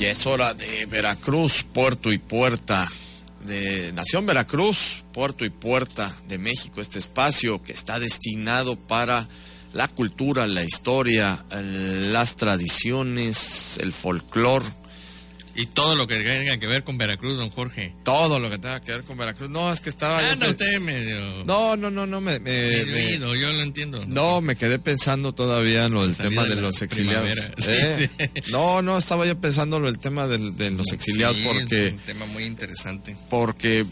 Ya es hora de Veracruz, puerto y puerta de Nación Veracruz, puerto y puerta de México, este espacio que está destinado para la cultura, la historia, las tradiciones, el folclore. Y todo lo que tenga que ver con Veracruz, don Jorge. Todo lo que tenga que ver con Veracruz. No, es que estaba... usted medio... No, yo lo entiendo. No, me quedé pensando todavía en lo del tema de los exiliados. Sí. No, estaba yo pensando en el tema de los exiliados porque... Es un tema muy interesante. Porque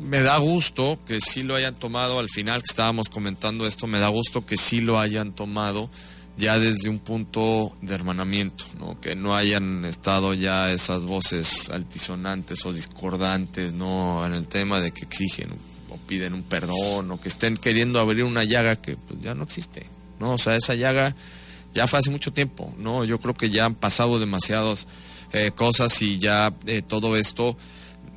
me da gusto que sí lo hayan tomado, al final que estábamos comentando esto, me da gusto que sí lo hayan tomado ya desde un punto de hermanamiento, ¿no? Que no hayan estado ya esas voces altisonantes o discordantes, ¿no? En el tema de que exigen o piden un perdón o que estén queriendo abrir una llaga que pues ya no existe, ¿no? O sea, esa llaga ya fue hace mucho tiempo, ¿no? Yo creo que ya han pasado demasiadas cosas y ya todo esto,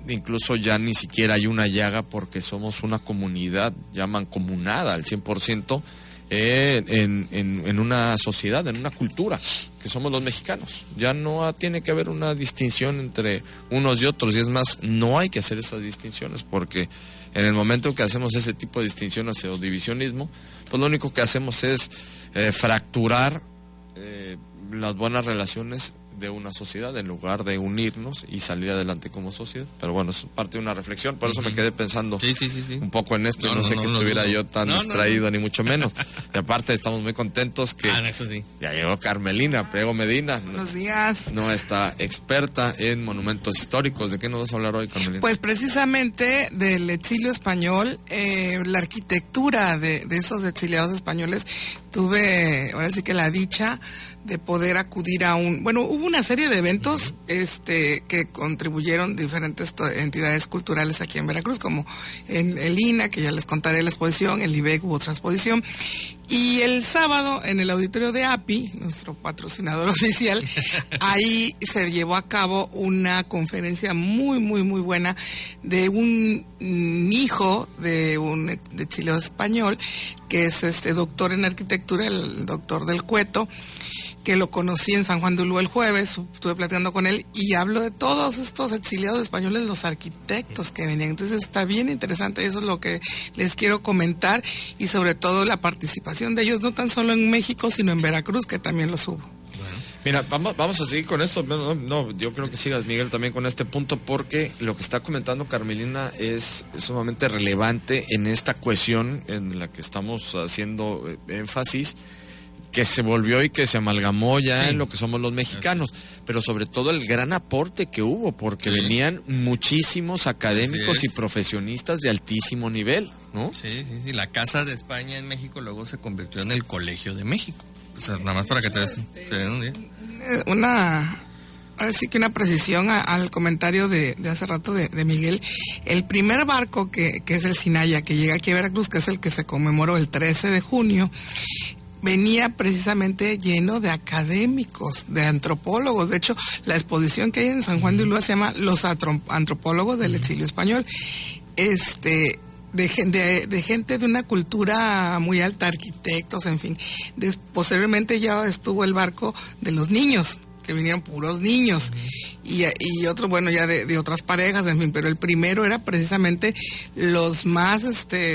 incluso ya ni siquiera hay una llaga porque somos una comunidad ya mancomunada al 100%. En una sociedad, en una cultura, que somos los mexicanos. Ya no tiene que haber una distinción entre unos y otros, y es más, no hay que hacer esas distinciones, porque en el momento que hacemos ese tipo de distinciones o divisionismo, pues lo único que hacemos es fracturar las buenas relaciones de una sociedad en lugar de unirnos y salir adelante como sociedad. Pero bueno, es parte de una reflexión, por eso me quedé pensando un poco en esto, y no sé que estuviera yo tan distraído, ni mucho menos. Y aparte estamos muy contentos que eso sí. Ya llegó Carmelina Priego Medina. Buenos días. Nuestra experta en monumentos históricos. ¿De qué nos vas a hablar hoy, Carmelina? Pues precisamente del exilio español, la arquitectura de esos exiliados españoles. Tuve, ahora sí que la dicha de poder acudir a hubo una serie de eventos que contribuyeron diferentes entidades culturales aquí en Veracruz, como en el INA, que ya les contaré la exposición, el IBEC hubo otra exposición, y el sábado en el auditorio de API, nuestro patrocinador oficial, ahí se llevó a cabo una conferencia muy, muy, muy buena de un hijo de un exiliado español, que es doctor en arquitectura, el doctor del Cueto, que lo conocí en San Juan de Ulúa el jueves, estuve platicando con él y hablo de todos estos exiliados españoles, los arquitectos que venían. Entonces está bien interesante, eso es lo que les quiero comentar, y sobre todo la participación de ellos, no tan solo en México, sino en Veracruz, que también los hubo. Mira, vamos a seguir con esto. No, yo creo que sigas, Miguel, también con este punto, porque lo que está comentando Carmelina es sumamente relevante en esta cuestión en la que estamos haciendo énfasis, que se volvió y que se amalgamó ya en lo que somos los mexicanos, pero sobre todo el gran aporte que hubo, porque venían muchísimos académicos y profesionistas de altísimo nivel, ¿no? Sí, la Casa de España en México luego se convirtió en el Colegio de México. O sea, nada más para que te des un día. Ahora sí que una precisión al comentario de hace rato de Miguel. El primer barco que es el Sinaya, que llega aquí a Veracruz, que es el que se conmemoró el 13 de junio, venía precisamente lleno de académicos, de antropólogos. De hecho, la exposición que hay en San Juan de Ulúa se llama Los Antropólogos del Exilio Español. De gente de una cultura muy alta, arquitectos, en fin. Posteriormente ya estuvo el barco de los niños, que vinieron puros niños, y otros, bueno, ya de otras parejas, en fin, pero el primero era precisamente los más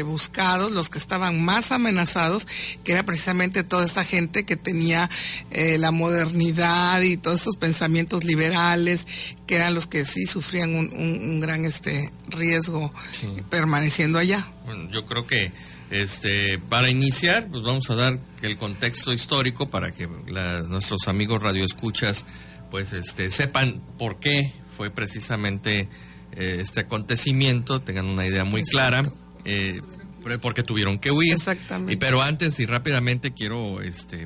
buscados, los que estaban más amenazados, que era precisamente toda esta gente que tenía la modernidad y todos estos pensamientos liberales, que eran los que sí sufrían un gran riesgo permaneciendo allá. Bueno, yo creo que para iniciar, pues vamos a dar el contexto histórico para que nuestros amigos radioescuchas pues sepan por qué fue precisamente este acontecimiento, tengan una idea muy clara, porque tuvieron que huir. Exactamente. Pero antes y rápidamente quiero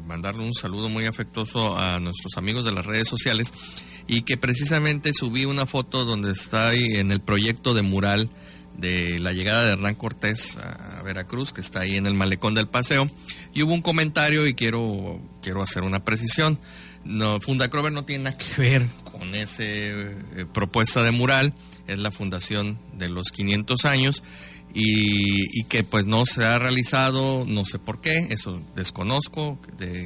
mandarle un saludo muy afectuoso a nuestros amigos de las redes sociales, y que precisamente subí una foto donde está ahí en el proyecto de mural de la llegada de Hernán Cortés a Veracruz, que está ahí en el malecón del Paseo, y hubo un comentario y quiero hacer una precisión. No, Fundacrover no tiene nada que ver con esa propuesta de mural, es la fundación de los 500 años, y que pues no se ha realizado, no sé por qué, eso desconozco,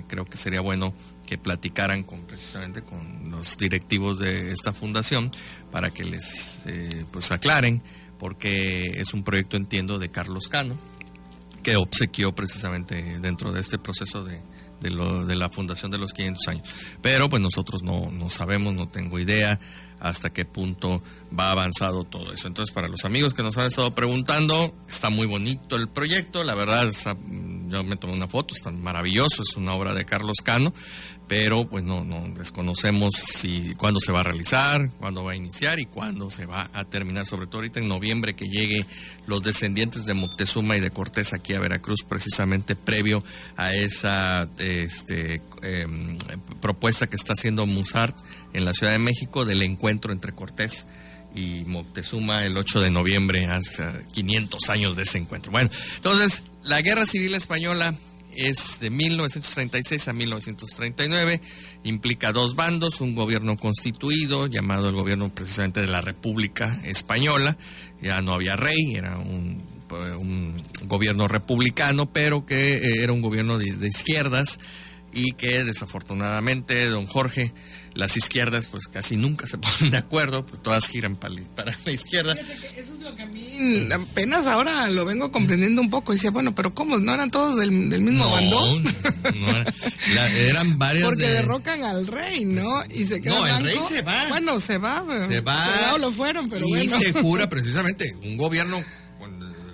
creo que sería bueno que platicaran precisamente con los directivos de esta fundación para que les pues aclaren, porque es un proyecto, entiendo, de Carlos Cano, que obsequió precisamente dentro de este proceso de la fundación de los 500 años. Pero pues nosotros no sabemos, no tengo idea hasta qué punto va avanzado todo eso. Entonces, para los amigos que nos han estado preguntando, está muy bonito el proyecto, la verdad, yo me tomé una foto, está maravilloso, es una obra de Carlos Cano, pero pues no desconocemos cuándo se va a realizar, cuándo va a iniciar y cuándo se va a terminar, sobre todo ahorita en noviembre, que llegue los descendientes de Moctezuma y de Cortés aquí a Veracruz, precisamente previo a esa propuesta que está haciendo Musart en la Ciudad de México del encuentro entre Cortés y Moctezuma el 8 de noviembre, hace 500 años de ese encuentro. Bueno, entonces, la Guerra Civil Española es de 1936 a 1939, implica dos bandos, un gobierno constituido llamado el gobierno precisamente de la República Española, ya no había rey, era un gobierno republicano, pero que era un gobierno de izquierdas, y que desafortunadamente, don Jorge, las izquierdas pues casi nunca se ponen de acuerdo, pues todas giran para la izquierda. Fíjate que eso es lo que a mí apenas ahora lo vengo comprendiendo un poco. Y decía, bueno, pero ¿cómo? ¿No eran todos del mismo bando? No eran varias. Porque derrocan al rey, ¿no? Y se queda el rey se va. Bueno, se va. No lo fueron, pero y bueno. se jura precisamente un gobierno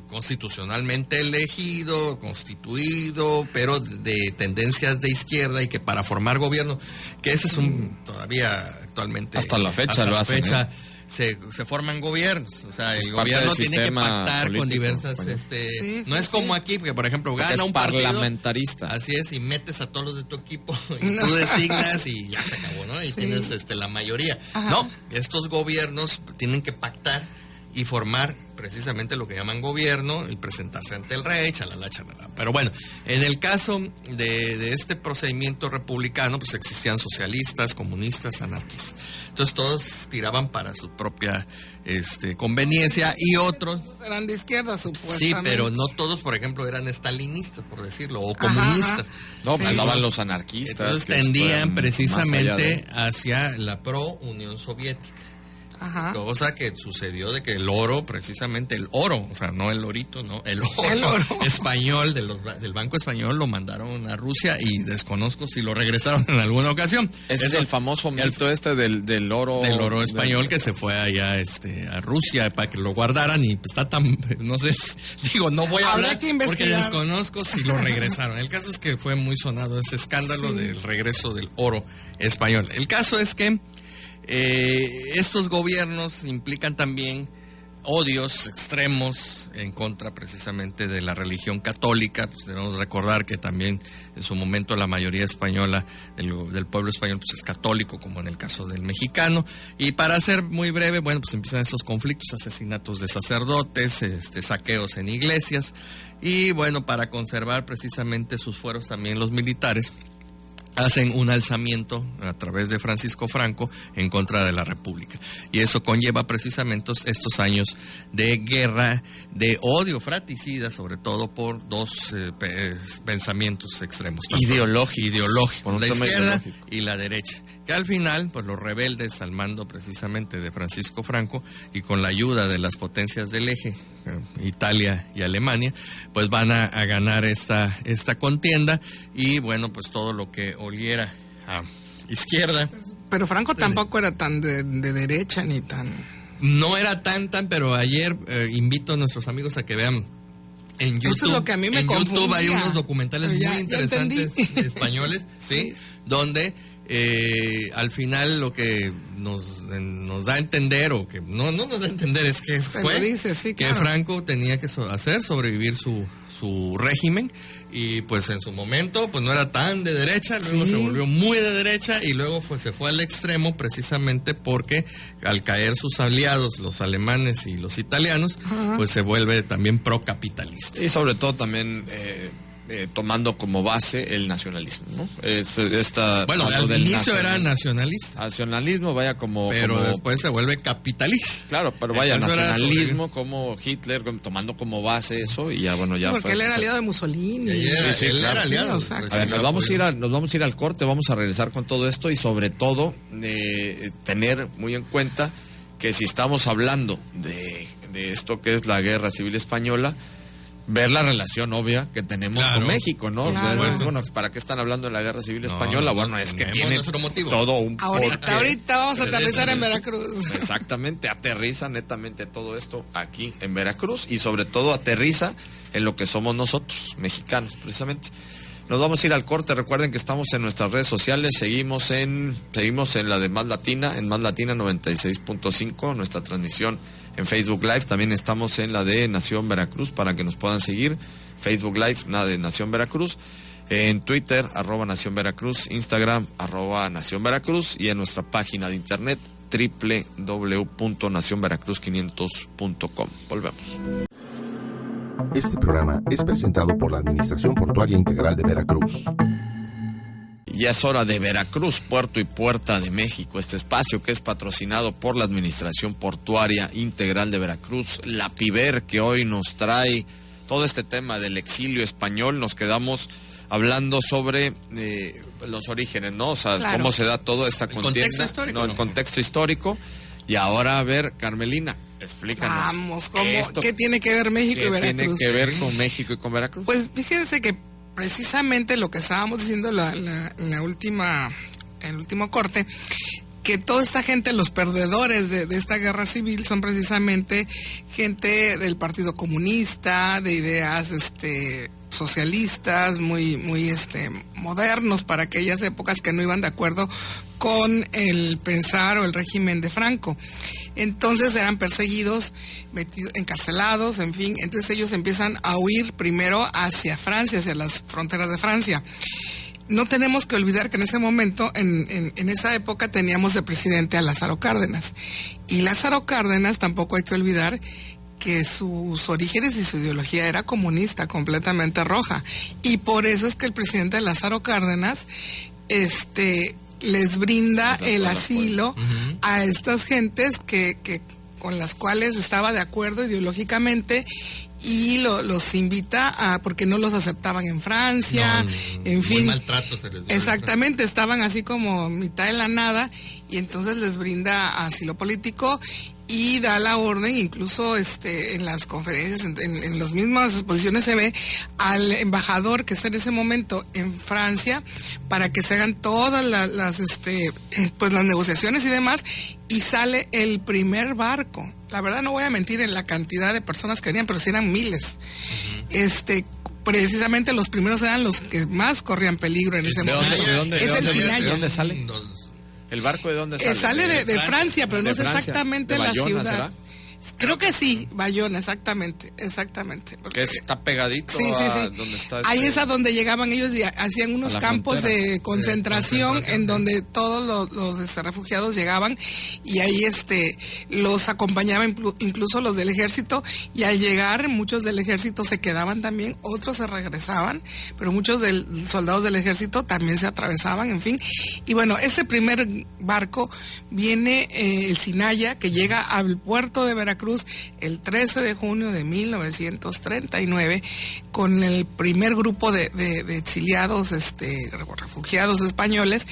constitucionalmente elegido, constituido, pero de tendencias de izquierda, y que para formar gobierno, que ese es todavía actualmente hasta la fecha se forman gobiernos, o sea, el gobierno tiene que pactar político, con diversas no es como aquí, porque por ejemplo gana un partido parlamentarista, así es, y metes a todos los de tu equipo y tú designas y ya se acabó, ¿no? Y tienes la mayoría. Ajá. No, estos gobiernos tienen que pactar y formar precisamente lo que llaman gobierno y presentarse ante el rey, chalala. Pero bueno, en el caso de este procedimiento republicano, pues existían socialistas, comunistas, anarquistas. Entonces todos tiraban para su propia conveniencia, y otros eran de izquierda, supuestamente. Sí, pero no todos, por ejemplo, eran estalinistas, por decirlo, o comunistas. No, pues estaban los anarquistas. Entonces tendían precisamente hacia la pro-Unión Soviética. Ajá. Cosa que sucedió de que el oro, precisamente el oro, o sea, no el orito, no, el oro español del Banco Español lo mandaron a Rusia, y desconozco si lo regresaron en alguna ocasión. Ese es el famoso mito del oro. Del oro español que se fue allá a Rusia para que lo guardaran, y pues está tan, no sé, digo, no voy a hablar porque desconozco si lo regresaron. El caso es que fue muy sonado ese escándalo del regreso del oro español. El caso es que estos gobiernos implican también odios extremos en contra precisamente de la religión católica. Pues debemos recordar que también en su momento la mayoría española del pueblo español pues es católico, como en el caso del mexicano. Y para ser muy breve, bueno, pues empiezan estos conflictos, asesinatos de sacerdotes, saqueos en iglesias, y bueno, para conservar precisamente sus fueros también los militares hacen un alzamiento a través de Francisco Franco en contra de la República. Y eso conlleva precisamente estos años de guerra, de odio fratricida, sobre todo por dos pensamientos extremos. Ideológicos, la izquierda y la derecha. Que al final, pues los rebeldes al mando precisamente de Francisco Franco, y con la ayuda de las potencias del eje, Italia y Alemania, pues van a ganar esta contienda, y bueno, pues todo lo que oliera a izquierda. Pero Franco tampoco era tan de derecha ni tan... No era tan, pero ayer invito a nuestros amigos a que vean en YouTube. Eso es lo que a mí me en confundía. YouTube hay unos documentales muy interesantes españoles, ¿sí? Donde al final lo que nos da a entender, o que no nos da a entender, es que que Franco tenía que hacer sobrevivir su régimen, y pues en su momento pues no era tan de derecha, luego se volvió muy de derecha, y luego se fue al extremo precisamente porque al caer sus aliados, los alemanes y los italianos, pues se vuelve también procapitalista. Y sobre todo también tomando como base el nacionalismo, ¿no? Bueno, al inicio era nacionalista. Nacionalismo, vaya pero como, después se vuelve capitalista. Claro, pero vaya, nacionalismo como Hitler, tomando como base eso, y ya, bueno, ya porque él era aliado de Mussolini. Sí, él claro. era aliado. A ver, nos vamos a ir al corte, vamos a regresar con todo esto, y sobre todo tener muy en cuenta que si estamos hablando de esto que es la Guerra Civil Española, ver la relación obvia que tenemos con México, ¿no? Claro. O sea, bueno, ¿para qué están hablando de la Guerra Civil Española? Bueno, es que tiene todo un porqué. Ahorita vamos a aterrizar en Veracruz. Exactamente, aterriza netamente todo esto aquí en Veracruz, y sobre todo aterriza en lo que somos nosotros, mexicanos, precisamente. Nos vamos a ir al corte. Recuerden que estamos en nuestras redes sociales, seguimos en la de Más Latina, en Más Latina 96.5, nuestra transmisión en Facebook Live. También estamos en la de Nación Veracruz para que nos puedan seguir. Facebook Live, la de Nación Veracruz. En Twitter, @Nación Veracruz. Instagram, @Nación Veracruz. Y en nuestra página de internet, www.nacionveracruz500.com. Volvemos. Este programa es presentado por la Administración Portuaria Integral de Veracruz. Ya es hora de Veracruz, puerto y puerta de México, este espacio que es patrocinado por la Administración Portuaria Integral de Veracruz, la PIVER, que hoy nos trae todo este tema del exilio español. Nos quedamos hablando sobre los orígenes, ¿no? O sea, claro, cómo se da toda esta contienda, el contexto histórico. Y ahora, a ver, Carmelina, explícanos. Vamos, ¿qué tiene que ver México y Veracruz? ¿Qué tiene que ver con México y con Veracruz? Pues fíjense que precisamente lo que estábamos diciendo el último corte, que toda esta gente, los perdedores de esta guerra civil, son precisamente gente del Partido Comunista, de ideas socialistas, muy modernos para aquellas épocas, que no iban de acuerdo con el pensar o el régimen de Franco. Entonces eran perseguidos, encarcelados, en fin. Entonces ellos empiezan a huir primero hacia Francia, hacia las fronteras de Francia. No tenemos que olvidar que en ese momento, en esa época, teníamos de presidente a Lázaro Cárdenas. Y Lázaro Cárdenas, tampoco hay que olvidar que sus orígenes y su ideología era comunista, completamente roja. Y por eso es que el presidente Lázaro Cárdenas les brinda el asilo a estas gentes que con las cuales estaba de acuerdo ideológicamente, y los invita porque no los aceptaban en Francia, en fin. Maltrato se les dio. Exactamente, estaban así como mitad de la nada, y entonces les brinda asilo político y da la orden, incluso en las conferencias, en las mismas exposiciones se ve al embajador que está en ese momento en Francia para que se hagan todas las negociaciones y demás, y sale el primer barco. La verdad no voy a mentir en la cantidad de personas que venían, pero sí eran miles. Precisamente los primeros eran los que más corrían peligro en ese momento. ¿De dónde sale? ¿El barco de dónde sale? Sale de Francia, pero no sé exactamente la Bayona, ciudad. ¿será? Creo que sí, Bayona, exactamente. Porque está pegadito a donde está. Ahí es a donde llegaban ellos y hacían unos campos de concentración en donde todos los refugiados llegaban, y ahí los acompañaban incluso los del ejército, y al llegar muchos del ejército se quedaban también, otros se regresaban, pero muchos soldados del ejército también se atravesaban, en fin. Y bueno, este primer barco viene el Sinaya, que llega al puerto de Veracruz el 13 de junio de 1939 con el primer grupo de exiliados, refugiados españoles,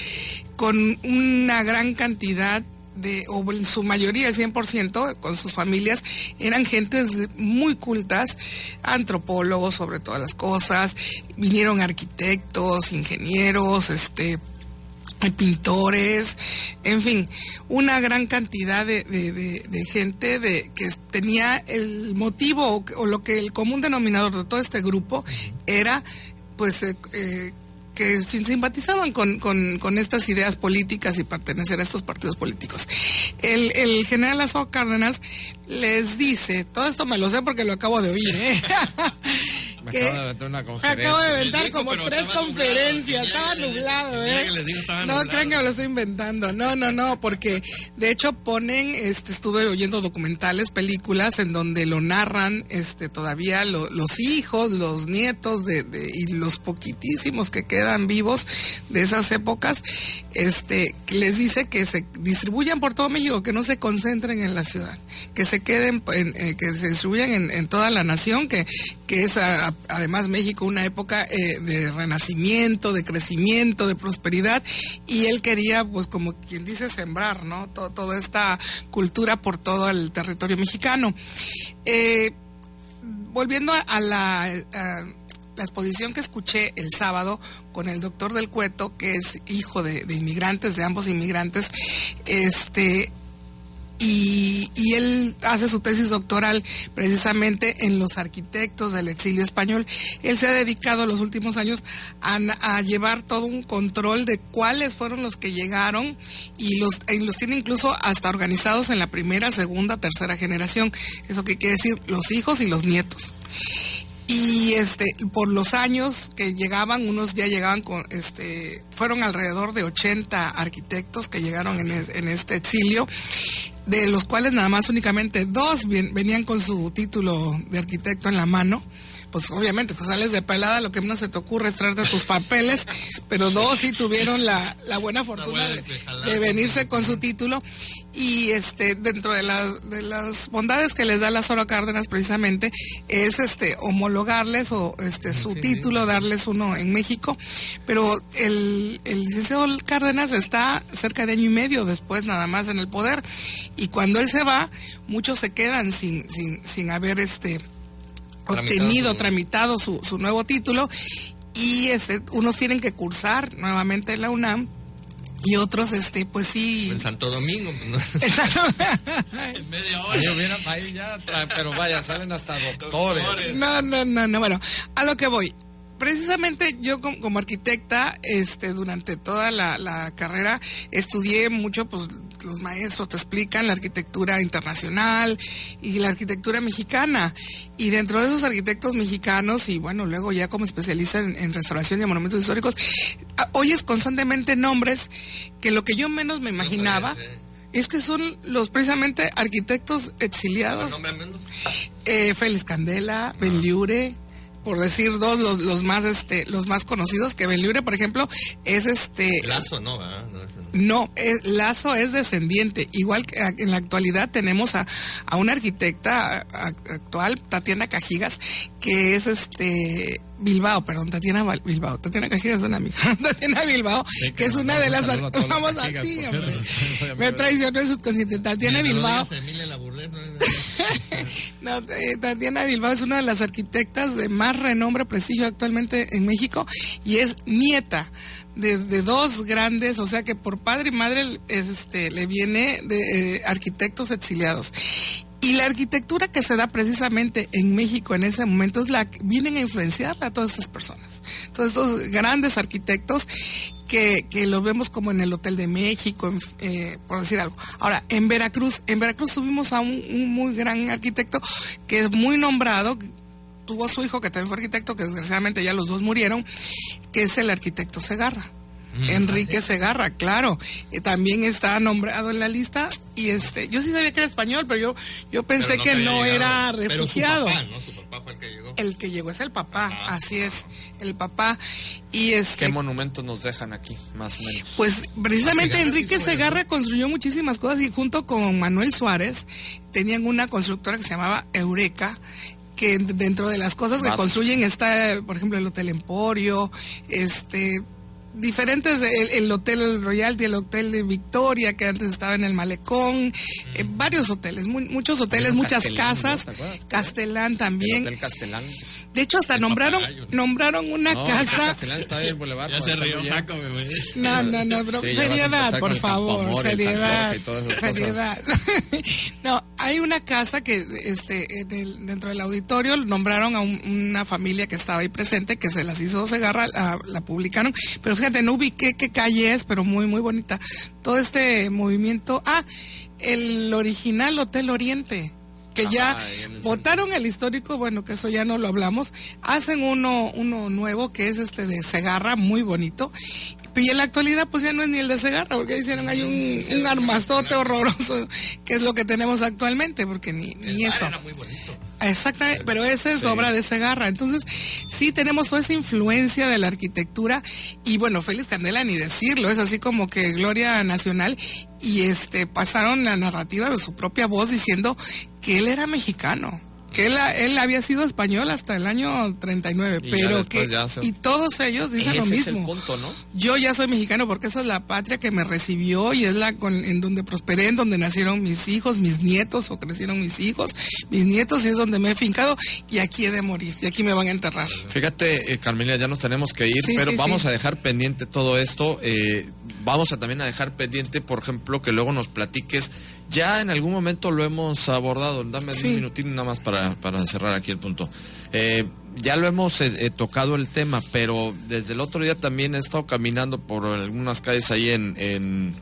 con una gran cantidad o en su mayoría, el 100%, con sus familias. Eran gentes muy cultas, antropólogos sobre todas las cosas, vinieron arquitectos, ingenieros, pintores, en fin, una gran cantidad de gente que tenía el motivo o lo que el común denominador de todo este grupo era, pues, que simpatizaban con estas ideas políticas y pertenecer a estos partidos políticos. El general Lázaro Cárdenas les dice, todo esto me lo sé porque lo acabo de oír, Acabo de aventar una conferencia. Acabo de aventar digo, como pero 3 estaba conferencias. nublado, Estaba nublado, ¿eh? les digo, estaba No nublado. crean que me lo estoy inventando. No, porque de hecho ponen, estuve oyendo documentales, películas en donde lo narran, todavía los hijos, los nietos y los poquitísimos que quedan vivos de esas épocas, que les dice que se distribuyan por todo México, que no se concentren en la ciudad, que se queden, que se distribuyan en toda la nación, que es además México una época de renacimiento, de crecimiento, de prosperidad, y él quería, pues como quien dice, sembrar, ¿no? Toda esta cultura por todo el territorio mexicano. Volviendo a la exposición que escuché el sábado con el doctor Del Cueto, que es hijo de inmigrantes, de ambos inmigrantes, y él hace su tesis doctoral precisamente en los arquitectos del exilio español. Él se ha dedicado los últimos años a llevar todo un control de cuáles fueron los que llegaron, y los tiene incluso hasta organizados en la primera, segunda, tercera generación. ¿Eso qué quiere decir? Los hijos y los nietos. Y por los años que llegaban, unos ya llegaban fueron alrededor de 80 arquitectos que llegaron en este exilio, de los cuales nada más únicamente 2 venían con su título de arquitecto en la mano. Pues obviamente, pues sales de pelada, lo que menos se te ocurre es traerte tus papeles, pero 2 sí tuvieron la buena fortuna de venirse con su título. Y dentro de las bondades que les da Lázaro Cárdenas precisamente es homologarles su título, darles uno en México. Pero el licenciado Cárdenas está cerca de 1 año y medio después nada más en el poder, y cuando él se va, muchos se quedan sin haber tramitado su nuevo título, y unos tienen que cursar nuevamente en la UNAM, y otros pues sí en Santo Domingo, ¿no? En media hora ahí ya, pero vaya, salen hasta doctores. No, bueno, a lo que voy. Precisamente yo como arquitecta, durante toda la carrera estudié mucho, pues los maestros te explican la arquitectura internacional y la arquitectura mexicana, y dentro de esos arquitectos mexicanos, y bueno, luego ya como especialista en restauración de monumentos históricos, oyes constantemente nombres que lo que yo menos me imaginaba es que son los precisamente arquitectos exiliados. Félix Candela, Benlliure, por decir 2 los más conocidos, que Benlliure, por ejemplo, es Lazo, ¿no? No, Lazo es descendiente. Igual que en la actualidad tenemos a una arquitecta actual, Tatiana Cajigas, que es Tatiana Bilbao. Tatiana Cajigas es una amiga. Tatiana Bilbao, sí, que es una de las... Vamos así, hombre. Me traicionó el subconsciente. Tatiana Bilbao. No, Tatiana Bilbao es una de las arquitectas de más renombre, prestigio actualmente en México, y es nieta de 2 grandes, o sea que por padre y madre le viene de arquitectos exiliados. Y la arquitectura que se da precisamente en México en ese momento es la que vienen a influenciar a todas estas personas, todos estos grandes arquitectos que lo vemos como en el Hotel de México, por decir algo. Ahora, en Veracruz tuvimos a un muy gran arquitecto que es muy nombrado, tuvo su hijo que también fue arquitecto, que desgraciadamente ya los 2 murieron, que es el arquitecto Segarra. Enrique Segarra, claro, también está nombrado en la lista, y yo sí sabía que era español, pero yo pensé que no era refugiado. Pero su papá, ¿no? Su papá fue el que llegó. El que llegó es el papá, así es, el papá. Y ¿qué monumentos nos dejan aquí, más o menos? Pues precisamente Enrique Segarra construyó muchísimas cosas, y junto con Manuel Suárez tenían una constructora que se llamaba Eureka, que dentro de las cosas que construyen está, por ejemplo, el Hotel Emporio, diferentes, el Hotel Royal y el Hotel de Victoria, que antes estaba en el Malecón, varios hoteles, muchos hoteles, muchas casas, ¿no? Castelán también. El Hotel Castelán. De hecho, hasta nombraron una casa. Castelán está ahí en el Boulevard. Ya se rió Jaco, güey. No, bro, sí, seriedad, por favor, seriedad. No, hay una casa que dentro del auditorio nombraron a una familia que estaba ahí presente, que se las hizo Segarra, la publicaron, pero fíjate, no ubiqué qué calle es, pero muy, muy bonita. Todo este movimiento. El original Hotel Oriente. que ya ahí en el botaron el histórico, bueno, que eso ya no lo hablamos, hacen uno nuevo que es de Segarra, muy bonito. Y en la actualidad pues ya no es ni el de Segarra, porque hicieron ahí un armazote horroroso, que es lo que tenemos actualmente, porque ni eso. Era muy bonito. Exactamente, pero esa es obra de Segarra. Entonces, sí tenemos toda esa influencia de la arquitectura. Y bueno, Félix Candela, ni decirlo, es así como que gloria nacional. Y pasaron la narrativa de su propia voz diciendo que él era mexicano, que él había sido español hasta el año 39, Y pero ya después y todos ellos dicen lo mismo. Ese es el punto, ¿no? Yo ya soy mexicano porque esa es la patria que me recibió y es en donde prosperé, en donde nacieron mis hijos, mis nietos, o crecieron mis hijos, mis nietos, y es donde me he fincado, y aquí he de morir, y aquí me van a enterrar. Fíjate, Carmelina, ya nos tenemos que ir, Sí, pero sí, vamos sí. a dejar pendiente todo esto. Vamos a también a dejar pendiente, por ejemplo, que luego nos platiques. Ya en algún momento lo hemos abordado. Dame Sí. un minutín nada más para cerrar aquí el punto. Ya lo hemos tocado el tema, pero desde el otro día también he estado caminando por algunas calles ahí en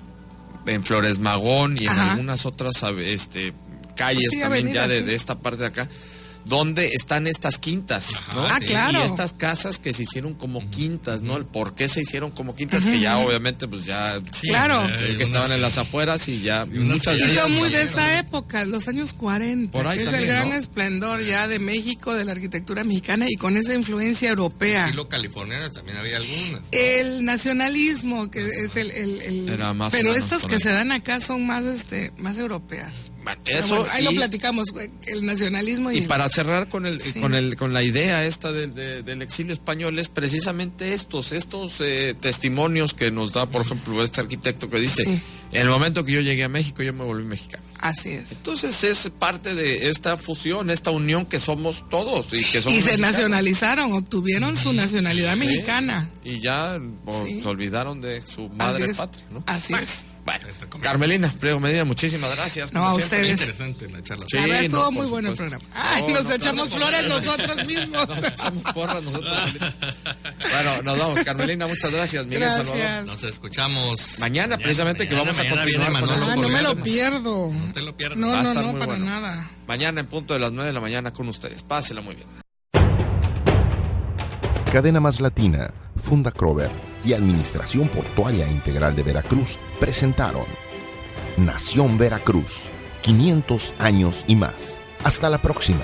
Flores Magón y en Ajá. algunas otras calles Sí, también avenidas, ya sí. de esta parte de acá, donde están estas quintas, ¿no? Ah, claro. Y estas casas que se hicieron como quintas, ¿no? El por qué se hicieron como quintas, que ya obviamente pues ya Claro. que estaban en las afueras y ya muchas Y de ellas son muy no- de esa época, los años 40, Por ahí que es también, el gran ¿no? esplendor ya de México, de la arquitectura mexicana, y con esa influencia europea. Estilo californiana también había algunas. El nacionalismo, que es Era más o pero menos estas por que ahí. se dan acá son más más europeas. Bueno, Pero eso bueno, ahí y, lo platicamos, el nacionalismo y para cerrar con Sí. con la idea esta del exilio español, es precisamente estos testimonios que nos da, por ejemplo, este arquitecto que dice, Sí. en el momento que yo llegué a México yo me volví mexicano. Así es. Entonces es parte de esta fusión, esta unión que somos todos y que somos Y se mexicanos. nacionalizaron, obtuvieron su nacionalidad Sí. mexicana. Y ya Sí. se olvidaron de su Así madre es. patria, ¿no? Así es. Bueno, Carmelina Priego Medina, muchísimas gracias. No, como a siempre. Muy ustedes. interesante la charla. Sí, La verdad estuvo no, muy por bueno el supuesto. programa. Ay, No, nos no, echamos no, flores nosotros mismos. Nos echamos porras nosotros. Bueno, nos vamos, Carmelina, muchas gracias. Miguel Salvador. Gracias. Nos escuchamos Mañana, precisamente, que vamos a mañana continuar viene con Manolo esto. Ah, no me lo Colgado. pierdo. No te lo pierdas. No, Va a no, estar no, muy para bueno. nada. Mañana en punto de las 9 de la mañana con ustedes. Pásela muy bien. Cadena Más Latina, Funda Crover y Administración Portuaria Integral de Veracruz presentaron Nación Veracruz, 500 años y más. Hasta la próxima.